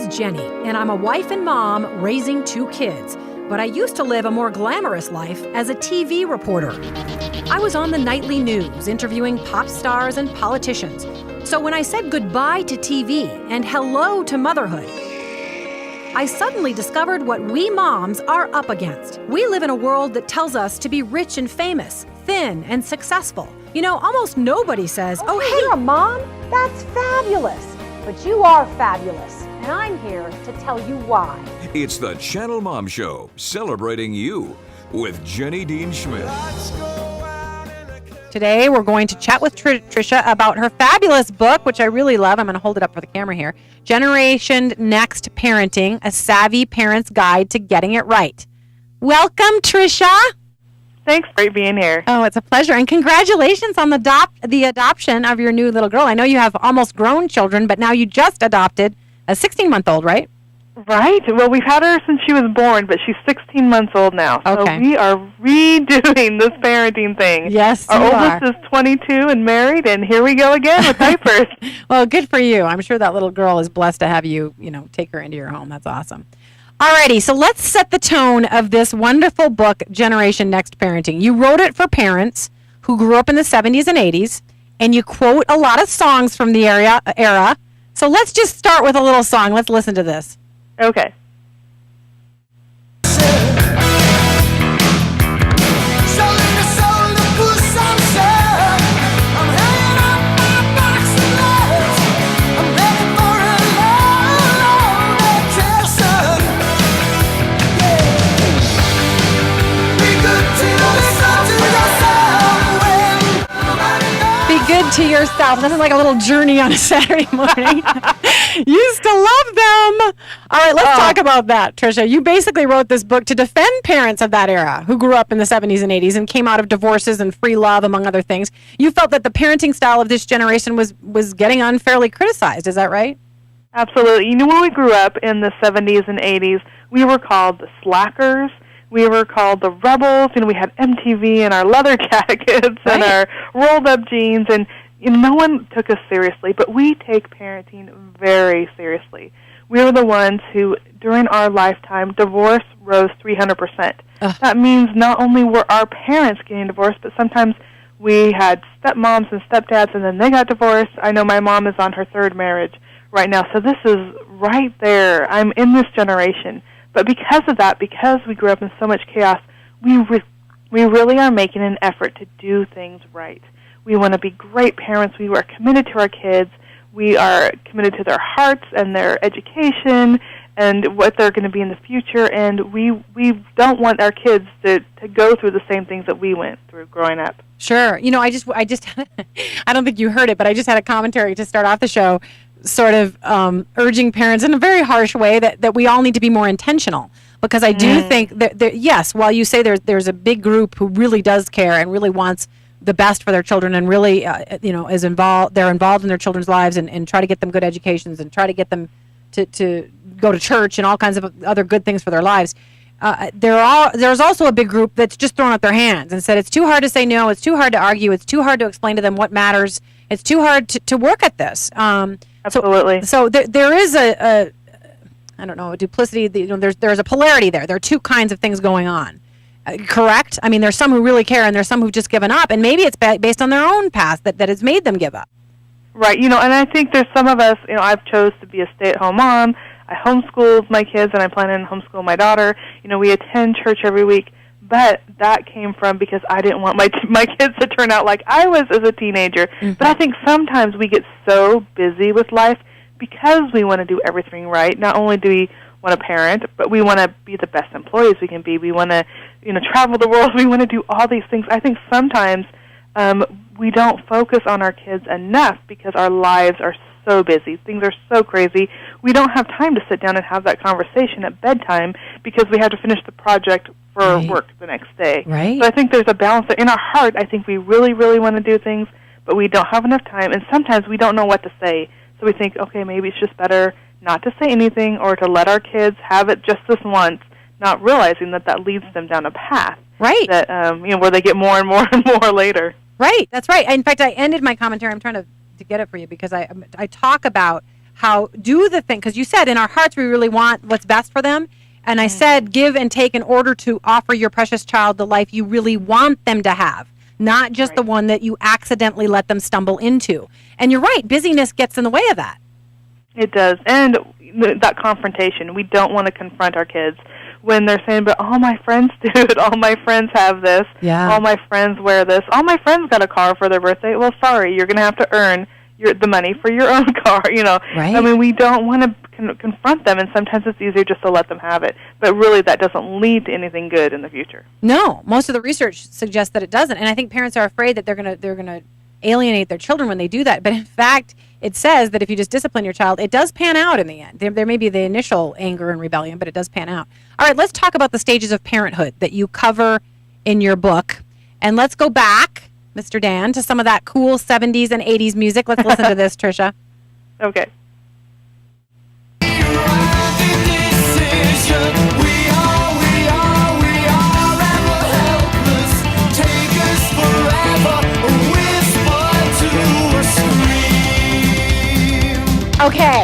is Jenny, and I'm a wife and mom raising 2 kids. But I used to live a more glamorous life as a TV reporter. I was on the nightly news interviewing pop stars and politicians. So when I said goodbye to TV and hello to motherhood, I suddenly discovered what we moms are up against. We live in a world that tells us to be rich and famous, thin and successful. You know, almost nobody says, Oh, hey, you're a mom? That's fabulous. But you are fabulous, and I'm here to tell you why. It's the Channelmom Show, celebrating you with Jenny Dean Schmidt. Today, we're going to chat with Tricia about her fabulous book, which I really love. I'm going to hold it up for the camera here. Generation Next Parenting, a savvy parent's guide to getting it right. Welcome, Tricia. Thanks for being here. Oh, it's a pleasure. And congratulations on the adoption of your new little girl. I know you have almost grown children, but now you just adopted a 16-month-old, right? Right. Well, we've had her since she was born, but she's 16 months old now. Okay. So we are redoing this parenting thing. Yes, Our you oldest is 22 and married, and here we go again with diapers. Well, good for you. I'm sure that little girl is blessed to have you, take her into your home. That's awesome. Alrighty, so let's set the tone of this wonderful book, Generation Next Parenting. You wrote it for parents who grew up in the 70s and 80s, and you quote a lot of songs from the era. So let's just start with a little song. Let's listen to this. Okay. Good to yourself. This is like a little journey on a Saturday morning. Used to love them. All right, let's talk about that, Tricia. You basically wrote this book to defend parents of that era who grew up in the 70s and 80s and came out of divorces and free love, among other things. You felt that the parenting style of this generation was getting unfairly criticized. Is that right? Absolutely. You know, when we grew up in the 70s and 80s, we were called the slackers. We were called the rebels. We had MTV and our leather jackets and our rolled-up jeans, and no one took us seriously. But we take parenting very seriously. We were the ones who, during our lifetime, divorce rose 300%. That means not only were our parents getting divorced, but sometimes we had stepmoms and stepdads, and then they got divorced. I know my mom is on her 3rd marriage right now, so this is right there. I'm in this generation. But because of that, because we grew up in so much chaos, we really are making an effort to do things right. We want to be great parents. We are committed to our kids. We are committed to their hearts and their education and what they're going to be in the future. And we don't want our kids to go through the same things that we went through growing up. Sure. I just I don't think you heard it, but I just had a commentary to start off the show, sort of urging parents in a very harsh way that we all need to be more intentional, because I do think that yes, while you say there's a big group who really does care and really wants the best for their children and really is involved, they're involved in their children's lives and try to get them good educations and try to get them to go to church and all kinds of other good things for their lives. There's also a big group that's just thrown up their hands and said it's too hard to say no, it's too hard to argue, it's too hard to explain to them what matters, it's too hard to work at this. Absolutely. So there is a duplicity. There's a polarity there. There are two kinds of things going on. Correct? I mean, there's some who really care, and there's some who've just given up, and maybe it's based on their own past that has made them give up. Right. And I think there's some of us. I've chose to be a stay-at-home mom. I homeschooled my kids, and I plan to homeschool my daughter. We attend church every week. But that came from because I didn't want my kids to turn out like I was as a teenager. Mm-hmm. But I think sometimes we get so busy with life because we want to do everything right. Not only do we want to parent, but we want to be the best employees we can be. We want to, travel the world. We want to do all these things. I think sometimes we don't focus on our kids enough because our lives are so busy. Things are so crazy. We don't have time to sit down and have that conversation at bedtime because we have to finish the project for work the next day. Right. So I think there's a balance there. In our heart, I think we really, really want to do things, but we don't have enough time, and sometimes we don't know what to say. So we think, okay, maybe it's just better not to say anything or to let our kids have it just this once, not realizing that leads them down a path. Right. That, where they get more and more and more later. Right. That's right. In fact, I ended my commentary. I'm trying to get it for you because I talk about how do the thing, because you said in our hearts we really want what's best for them. And I said, give and take in order to offer your precious child the life you really want them to have, not just the one that you accidentally let them stumble into. And you're right, busyness gets in the way of that. It does. And that confrontation, we don't want to confront our kids when they're saying, but all my friends do it, all my friends have this, all my friends wear this, all my friends got a car for their birthday. Well, sorry, you're going to have to earn the money for your own car, Right. I mean, we don't want to confront them, and sometimes it's easier just to let them have it. But really, that doesn't lead to anything good in the future. No, most of the research suggests that it doesn't, and I think parents are afraid that they're gonna alienate their children when they do that. But in fact, it says that if you just discipline your child, it does pan out in the end. There may be the initial anger and rebellion, but it does pan out. All right, let's talk about the stages of parenthood that you cover in your book, and let's go back, Mr. Dan, to some of that cool 70s and 80s music. Let's listen to this, Tricia. Okay. Okay.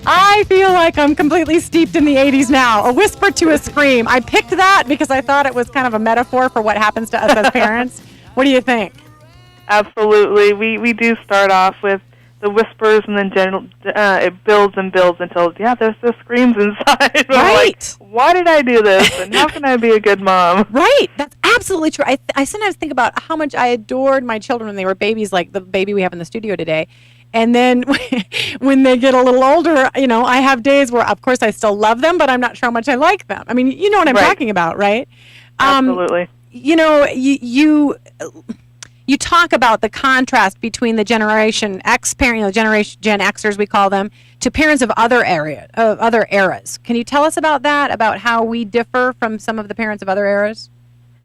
I feel like I'm completely steeped in the 80s now. A whisper to a scream. I picked that because I thought it was kind of a metaphor for what happens to us as parents. What do you think? Absolutely. We do start off with the whispers, and then it builds and builds until, there's the screams inside. Right. Like, why did I do this? And how can I be a good mom? Right. That's absolutely true. I sometimes think about how much I adored my children when they were babies, like the baby we have in the studio today. And then when they get a little older, I have days where, of course, I still love them, but I'm not sure how much I like them. I mean, you know what I'm talking about, right? Absolutely. You talk about the contrast between the Generation X parent, Generation Gen Xers we call them, to parents of other eras. Can you tell us about that? About how we differ from some of the parents of other eras?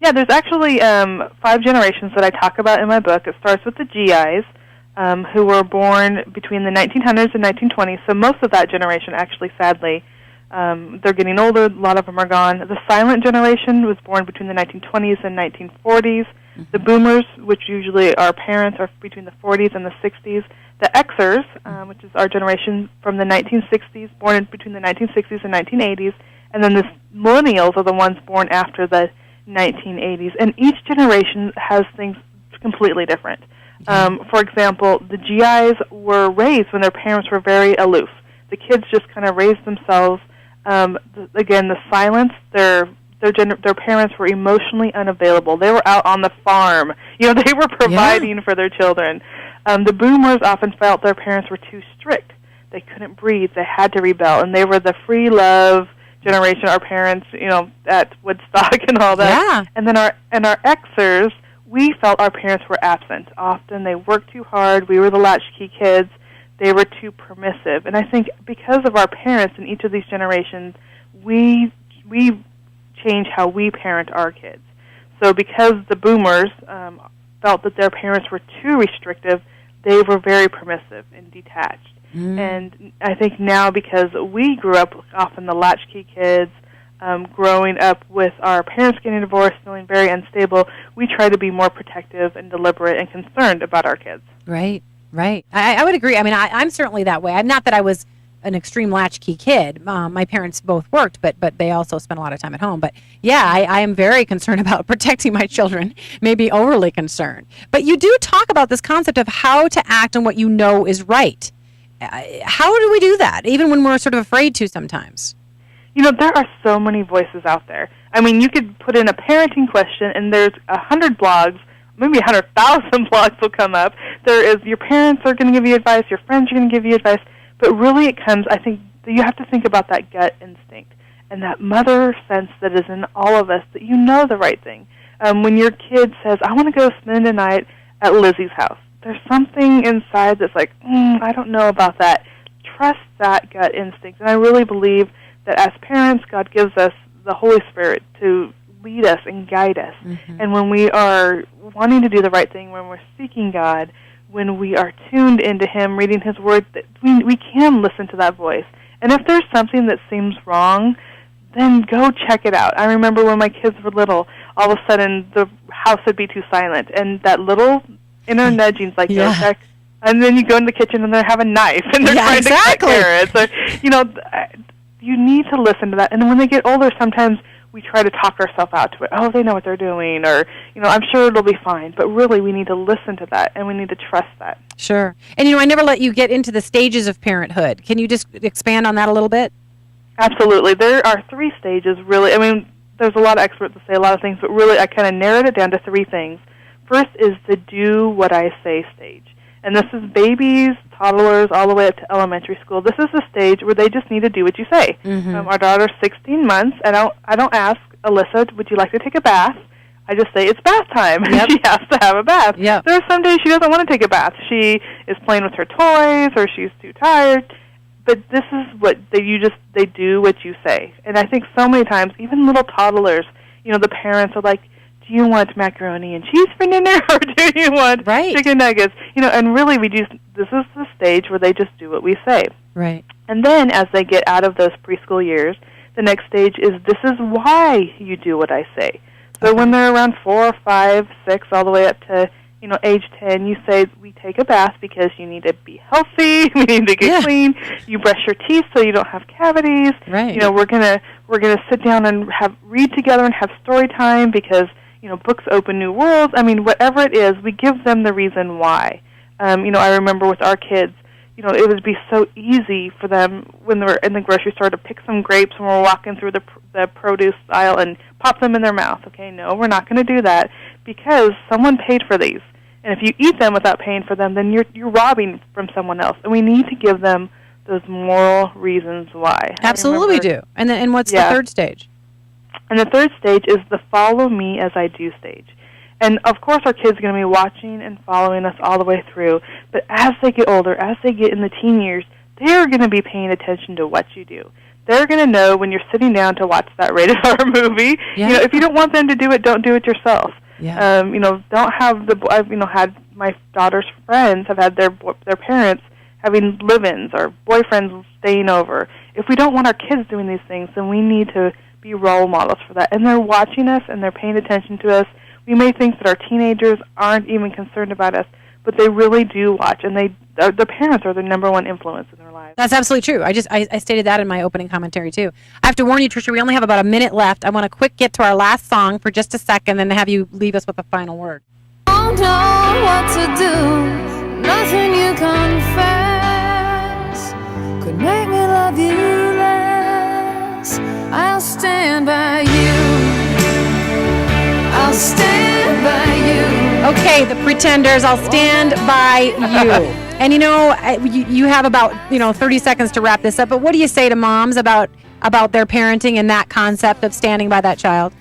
Yeah, there's actually 5 generations that I talk about in my book. It starts with the GIs, who were born between the 1900s and 1920s. So most of that generation, actually, sadly, they're getting older. A lot of them are gone. The silent generation was born between the 1920s and 1940s. The boomers, which usually our parents, are between the 40s and the 60s. The Xers, which is our generation from the 1960s, born between the 1960s and 1980s. And then the millennials are the ones born after the 1980s. And each generation has things completely different. For example, the GIs were raised when their parents were very aloof. The kids just kind of raised themselves. Again, the silence, their parents were emotionally unavailable. They were out on the farm. They were providing for their children. The boomers often felt their parents were too strict. They couldn't breathe. They had to rebel. And they were the free love generation, our parents, at Woodstock and all that. Yeah. And then our Xers, we felt our parents were absent. Often they worked too hard. We were the latchkey kids. They were too permissive. And I think because of our parents in each of these generations, we change how we parent our kids. So because the boomers felt that their parents were too restrictive, they were very permissive and detached. And I think now, because we grew up often the latchkey kids, growing up with our parents getting divorced, feeling very unstable, we try to be more protective and deliberate and concerned about our kids. Right. I would agree. I mean, I'm certainly that way. I'm not that I was an extreme latchkey kid. My parents both worked, but they also spent a lot of time at home. But yeah, I am very concerned about protecting my children, maybe overly concerned. But you do talk about this concept of how to act on what you know is right. How do we do that, even when we're sort of afraid to sometimes? There are so many voices out there. I mean, you could put in a parenting question, and there's 100 blogs, maybe 100,000 blogs will come up. There is, your parents are going to give you advice, your friends are going to give you advice, but really it comes, I think, you have to think about that gut instinct and that mother sense that is in all of us, that you know the right thing. When your kid says, I want to go spend a night at Lizzie's house, there's something inside that's like, I don't know about that. Trust that gut instinct. And I really believe that as parents, God gives us the Holy Spirit to lead us and guide us. And when we are wanting to do the right thing, when we're seeking God, when we are tuned into Him, reading His Word, that we can listen to that voice. And if there's something that seems wrong, then go check it out. I remember when my kids were little, all of a sudden the house would be too silent, and that little inner nudging's like, go check And then you go in the kitchen and they have a knife and they're trying to cut carrots. Or, you need to listen to that. And when they get older, sometimes we try to talk ourselves out to it. Oh, they know what they're doing, or, I'm sure it'll be fine. But really, we need to listen to that, and we need to trust that. Sure. And, I never let you get into the stages of parenthood. Can you just expand on that a little bit? Absolutely. There are 3 stages, really. There's a lot of experts that say a lot of things, but really I kind of narrowed it down to 3 things. First is the do what I say stage. And this is babies, toddlers, all the way up to elementary school. This is the stage where they just need to do what you say. Mm-hmm. Our daughter's 16 months, and I don't ask Alyssa, would you like to take a bath? I just say, it's bath time, and she has to have a bath. Yep. There are some days she doesn't want to take a bath. She is playing with her toys, or she's too tired. But this is what they do what you say. And I think so many times, even little toddlers, the parents are like, do you want macaroni and cheese for dinner, or do you want chicken nuggets? And really this is the stage where they just do what we say. Right. And then as they get out of those preschool years, the next stage is this is why you do what I say. So when they're around 4, 5, 6, all the way up to, age 10, you say, we take a bath because you need to be healthy, we need to get clean, you brush your teeth so you don't have cavities. Right. We're gonna sit down and read together and have story time because books open new worlds. Whatever it is, we give them the reason why. I remember with our kids, it would be so easy for them when they were in the grocery store to pick some grapes when we're walking through the produce aisle and pop them in their mouth. Okay, no, we're not going to do that because someone paid for these. And if you eat them without paying for them, then you're robbing from someone else. And we need to give them those moral reasons why. Absolutely do. And what's the third stage? And the third stage is the follow me as I do stage. And, of course, our kids are going to be watching and following us all the way through. But as they get older, as they get in the teen years, they're going to be paying attention to what you do. They're going to know when you're sitting down to watch that rated R movie. Yeah. If you don't want them to do it, don't do it yourself. Yeah. Don't have I've had my daughter's friends have had their parents having live-ins or boyfriends staying over. If we don't want our kids doing these things, then we need to be role models for that. And they're watching us and they're paying attention to us. We may think that our teenagers aren't even concerned about us, but they really do watch, and the parents are the number one influence in their lives. That's absolutely true. I stated that in my opening commentary, too. I have to warn you, Tricia, we only have about a minute left. I want to get to our last song for just a second, and then have you leave us with a final word. Don't know what to do. Nothing you confess could make me love you less. I'll stand by you. I'll stand by you. Okay, the Pretenders, I'll stand by you. And you have about 30 seconds to wrap this up, but what do you say to moms about their parenting and that concept of standing by that child?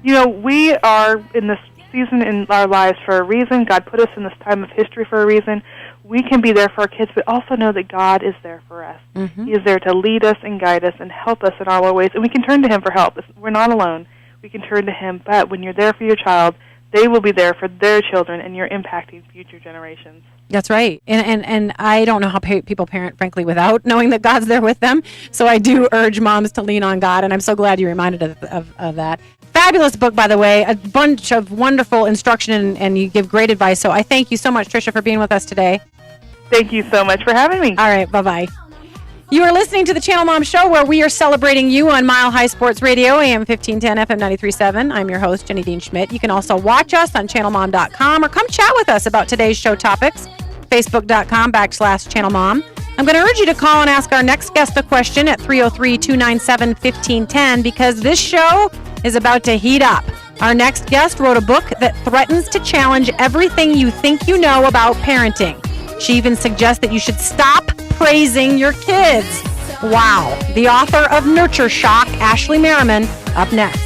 We are in this season in our lives for a reason. God put us in this time of history for a reason. We can be there for our kids, but also know that God is there for us. Mm-hmm. He is there to lead us and guide us and help us in all our ways, and we can turn to Him for help. We're not alone. We can turn to Him, but when you're there for your child, they will be there for their children, and you're impacting future generations. That's right. And I don't know how people parent, frankly, without knowing that God's there with them. So I do urge moms to lean on God, and I'm so glad you reminded of that. Fabulous book, by the way, a bunch of wonderful instruction, and you give great advice. So I thank you so much, Tricia, for being with us today. Thank you so much for having me. All right, bye-bye. You are listening to the Channel Mom Show, where we are celebrating you on Mile High Sports Radio, AM 1510, FM 93.7. I'm your host, Jenny Dean Schmidt. You can also watch us on channelmom.com or come chat with us about today's show topics, facebook.com/channelmom. I'm going to urge you to call and ask our next guest a question at 303-297-1510 because this show is about to heat up. Our next guest wrote a book that threatens to challenge everything you think you know about parenting. She even suggests that you should stop praising your kids. Wow. The author of Nurture Shock, Ashley Merriman, up next.